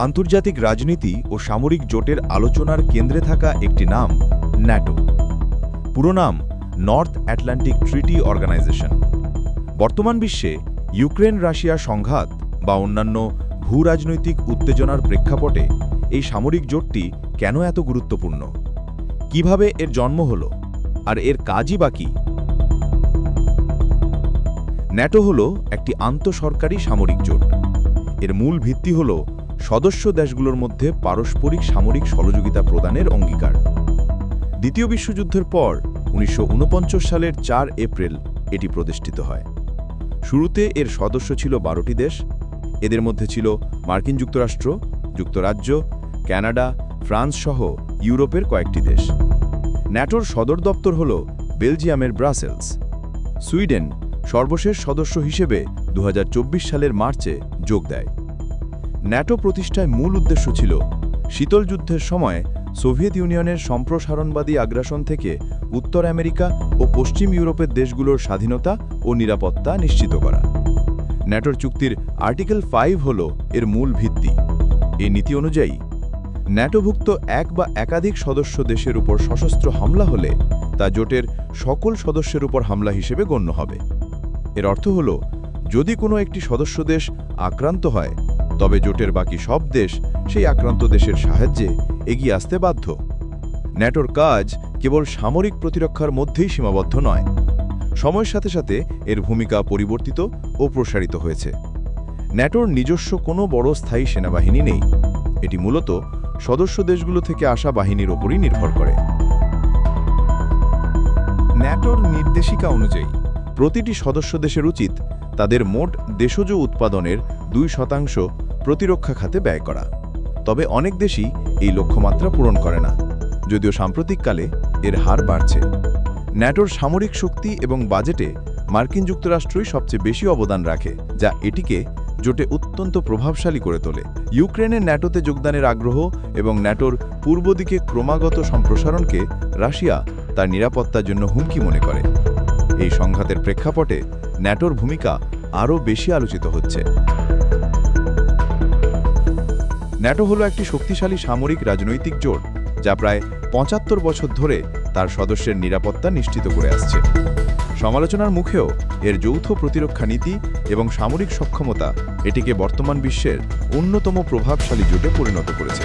আন্তর্জাতিক রাজনীতি ও সামরিক জোটের আলোচনার কেন্দ্রে থাকা একটি নাম ন্যাটো। পুরো নাম নর্থ আটলান্টিক ট্রিটি অর্গানাইজেশন। বর্তমান বিশ্বে ইউক্রেন রাশিয়া সংঘাত বা অন্যান্য ভূরাজনৈতিক উত্তেজনার প্রেক্ষাপটে এই সামরিক জোটটি কেন এত গুরুত্বপূর্ণ, কিভাবে এর জন্ম হল, আর এর কাজই বা কী? ন্যাটো হল একটি আন্তঃসরকারি সামরিক জোট। এর মূল ভিত্তি হল সদস্য দেশগুলোর মধ্যে পারস্পরিক সামরিক সহযোগিতা প্রদানের অঙ্গীকার। দ্বিতীয় বিশ্বযুদ্ধের পর 1949 সালের 4 এপ্রিল এটি প্রতিষ্ঠিত হয়। শুরুতে এর সদস্য ছিল 12টি দেশ। এদের মধ্যে ছিল মার্কিন যুক্তরাষ্ট্র, যুক্তরাজ্য, কানাডা, ফ্রান্স সহ ইউরোপের কয়েকটি দেশ। ন্যাটোর সদর দপ্তর হল বেলজিয়ামের ব্রাসেলস। সুইডেন সর্বশেষ সদস্য হিসেবে 2024 সালের মার্চে যোগ দেয়। ন্যাটো প্রতিষ্ঠায় মূল উদ্দেশ্য ছিল শীতল যুদ্ধের সময় সোভিয়েত ইউনিয়নের সম্প্রসারণবাদী আগ্রাসন থেকে উত্তর আমেরিকা ও পশ্চিম ইউরোপের দেশগুলোর স্বাধীনতা ও নিরাপত্তা নিশ্চিত করা। ন্যাটোর চুক্তির আর্টিকেল 5 হল এর মূল ভিত্তি। এই নীতি অনুযায়ী ন্যাটোভুক্ত এক বা একাধিক সদস্য দেশের উপর সশস্ত্র হামলা হলে তা জোটের সকল সদস্যের উপর হামলা হিসেবে গণ্য হবে। এর অর্থ হল, যদি কোনো একটি সদস্য দেশ আক্রান্ত হয়, তবে জোটের বাকি সব দেশ সেই আক্রান্ত দেশের সাহায্যে এগিয়ে আসতে বাধ্য। ন্যাটোর কাজ কেবল সামরিক প্রতিরক্ষার মধ্যেই সীমাবদ্ধ নয়। সময়ের সাথে সাথে এর ভূমিকা পরিবর্তিত ও প্রসারিত হয়েছে। ন্যাটোর নিজস্ব কোনো বড় স্থায়ী সেনাবাহিনী নেই। এটি মূলত সদস্য দেশগুলো থেকে আসা বাহিনীর ওপরই নির্ভর করে। ন্যাটোর নির্দেশিকা অনুযায়ী প্রতিটি সদস্য দেশের উচিত তাদের মোট দেশজ উৎপাদনের 2% প্রতিরক্ষা খাতে ব্যয় করা। তবে অনেক দেশই এই লক্ষ্যমাত্রা পূরণ করে না, যদিও সাম্প্রতিককালে এর হার বাড়ছে। ন্যাটোর সামরিক শক্তি এবং বাজেটে মার্কিন যুক্তরাষ্ট্রই সবচেয়ে বেশি অবদান রাখে, যা এটিকে জোটে অত্যন্ত প্রভাবশালী করে তোলে। ইউক্রেনের ন্যাটোতে যোগদানের আগ্রহ এবং ন্যাটোর পূর্ব দিকে ক্রমাগত সম্প্রসারণকে রাশিয়া তার নিরাপত্তার জন্য হুমকি মনে করে। এই সংঘাতের প্রেক্ষাপটে ন্যাটোর ভূমিকা আরও বেশি আলোচিত হচ্ছে। ন্যাটো হল একটি শক্তিশালী সামরিক রাজনৈতিক জোট, যা প্রায় 75 বছর ধরে তার সদস্যের নিরাপত্তা নিশ্চিত করে আসছে। সমালোচনার মুখেও এর যৌথ প্রতিরক্ষা নীতি এবং সামরিক সক্ষমতা এটিকে বর্তমান বিশ্বের অন্যতম প্রভাবশালী জোটে পরিণত করেছে।